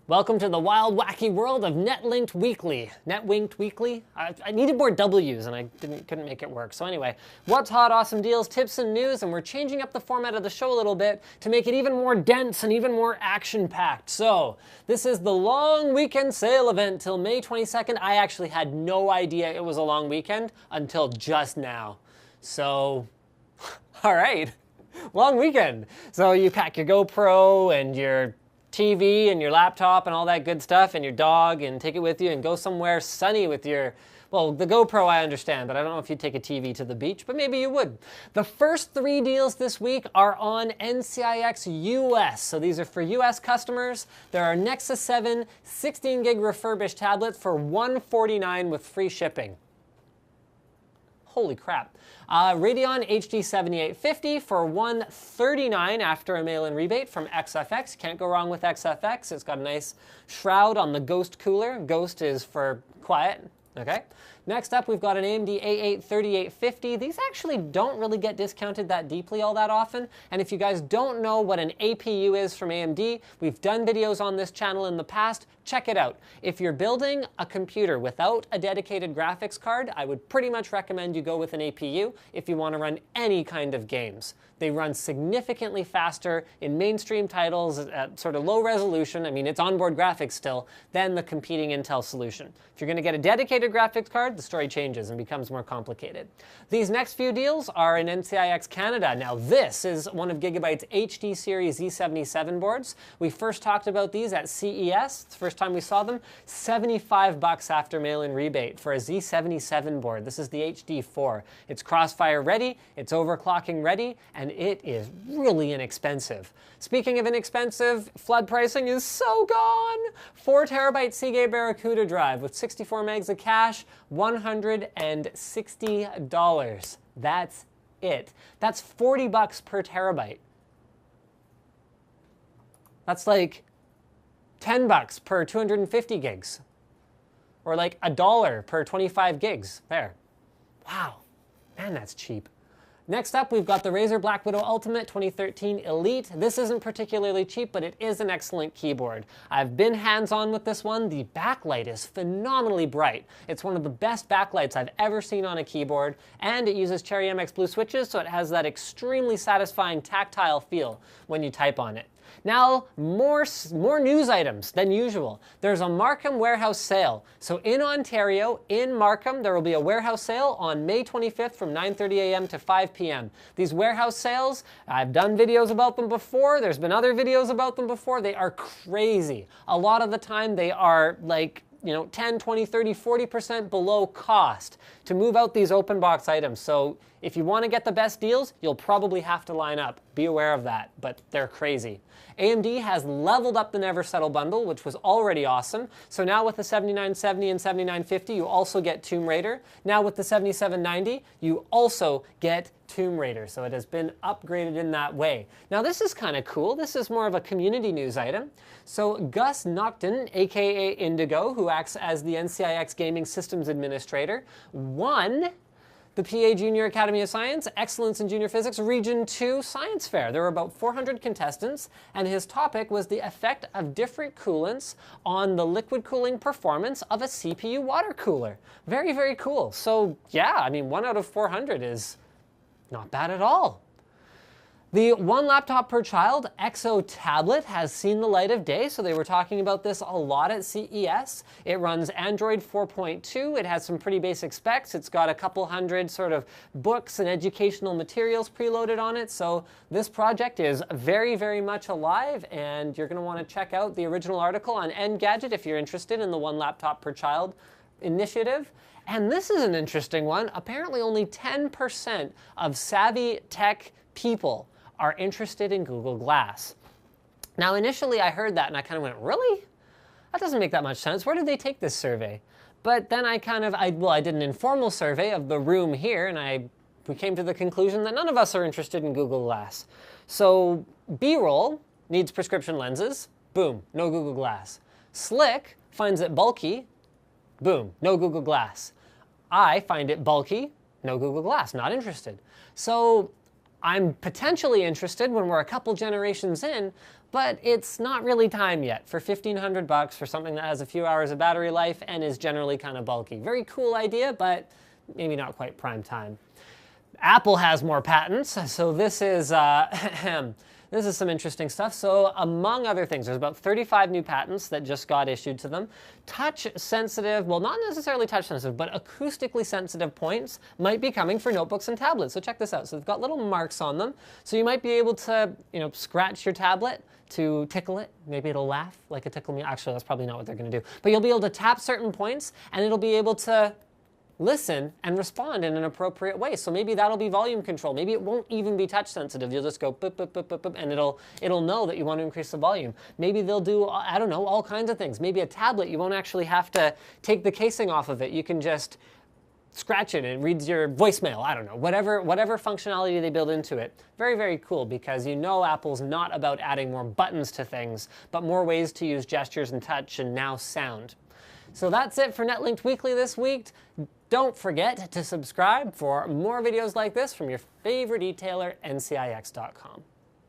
Welcome to the wild, wacky world of Netlinked Weekly. Netlinked Weekly? I needed more W's and I couldn't make it work. So anyway, what's hot, awesome deals, tips, and news, and we're changing up the format of the show a little bit to make it even more dense and even more action-packed. So, this is the long weekend sale event till May 22nd. I actually had no idea it was a long weekend until just now. So, all right, long weekend. So you pack your GoPro and your TV and your laptop and all that good stuff and your dog and take it with you and go somewhere sunny with your, well, the GoPro I understand, but I don't know if you'd take a TV to the beach, but maybe you would. The first 3 deals this week are on NCIX US. So these are for US customers. There are Nexus 7 16 gig refurbished tablets for $149 with free shipping. Holy crap. Radeon HD 7850 for $139 after a mail-in rebate from XFX. Can't go wrong with XFX. It's got a nice shroud on the Ghost cooler. Ghost is for quiet. Okay. Next up, we've got an AMD A8 3850. These actually don't really get discounted that deeply all that often. And if you guys don't know what an APU is from AMD, we've done videos on this channel in the past. Check it out. If you're building a computer without a dedicated graphics card, I would pretty much recommend you go with an APU if you want to run any kind of games. They run significantly faster in mainstream titles at sort of low resolution, I mean it's onboard graphics still, than the competing Intel solution. If you're going to get a dedicated graphics card, the story changes and becomes more complicated. These next few deals are in NCIX Canada. Now this is one of Gigabyte's HD series Z77 boards. We first talked about these at CES, the first time we saw them, $75 after mail-in rebate for a Z77 board. This is the HD4. It's Crossfire ready, it's overclocking ready, and it is really inexpensive. Speaking of inexpensive, flood pricing is so gone. 4 terabyte Seagate Barracuda drive with 64 megs of cache, $160. That's it. That's $40 per terabyte. That's like $10 per 250 gigs. Or like $1 per 25 gigs. There. Wow. Man, that's cheap. Next up, we've got the Razer Black Widow Ultimate 2013 Elite. This isn't particularly cheap, but it is an excellent keyboard. I've been hands-on with this one. The backlight is phenomenally bright. It's one of the best backlights I've ever seen on a keyboard, and it uses Cherry MX Blue switches, so it has that extremely satisfying tactile feel when you type on it. Now, more news items than usual. There's a Markham warehouse sale. So in Ontario, in Markham, there will be a warehouse sale on May 25th from 9:30 a.m. to 5 p.m. These warehouse sales, I've done videos about them before. There's been other videos about them before. They are crazy. A lot of the time they are like, 10, 20, 30, 40% below cost to move out these open box items. So if you want to get the best deals, you'll probably have to line up. Be aware of that, but they're crazy. AMD has leveled up the Never Settle bundle, which was already awesome. So now with the 7970 and 7950, you also get Tomb Raider. Now with the 7790, you also get Tomb Raider. So it has been upgraded in that way. Now this is kind of cool. This is more of a community news item. So Gus Nocton, aka Indigo, who acts as the NCIX Gaming Systems Administrator, won the PA Junior Academy of Science Excellence in Junior Physics Region 2 Science Fair. There were about 400 contestants, and his topic was the effect of different coolants on the liquid cooling performance of a CPU water cooler. Very, very cool. So yeah, I mean, 1 out of 400 is not bad at all. The One Laptop Per Child Exo tablet has seen the light of day, so they were talking about this a lot at CES. It runs Android 4.2. It has some pretty basic specs. It's got a couple hundred sort of books and educational materials preloaded on it, so this project is very, very much alive, and you're going to want to check out the original article on Engadget if you're interested in the One Laptop Per Child initiative. And this is an interesting one. Apparently only 10% of savvy tech people are interested in Google Glass. Now initially I heard that and I kind of went, really? That doesn't make that much sense. Where did they take this survey? But then I did an informal survey of the room here, and we came to the conclusion that none of us are interested in Google Glass. So B-roll needs prescription lenses. Boom, no Google Glass. Slick finds it bulky. Boom, no Google Glass. I find it bulky. No Google Glass, not interested. So I'm potentially interested when we're a couple generations in, but it's not really time yet for $1,500 for something that has a few hours of battery life and is generally kind of bulky. Very cool idea, but maybe not quite prime time. Apple has more patents, so this is this is some interesting stuff. So among other things, there's about 35 new patents that just got issued to them. Touch sensitive, well, not necessarily touch sensitive, but acoustically sensitive points might be coming for notebooks and tablets. So check this out. So they've got little marks on them. So you might be able to, scratch your tablet to tickle it. Maybe it'll laugh like a tickle me. Actually, that's probably not what they're going to do. But you'll be able to tap certain points and it'll be able to listen and respond in an appropriate way. So maybe that'll be volume control. Maybe it won't even be touch sensitive. You'll just go boop, boop, boop, boop, boop, and it'll know that you want to increase the volume. Maybe they'll do, I don't know, all kinds of things. Maybe a tablet, you won't actually have to take the casing off of it. You can just scratch it and it reads your voicemail. I don't know, whatever functionality they build into it. Very, very cool, because Apple's not about adding more buttons to things, but more ways to use gestures and touch and now sound. So that's it for Netlinked Weekly this week. Don't forget to subscribe for more videos like this from your favorite e-tailer, ncix.com.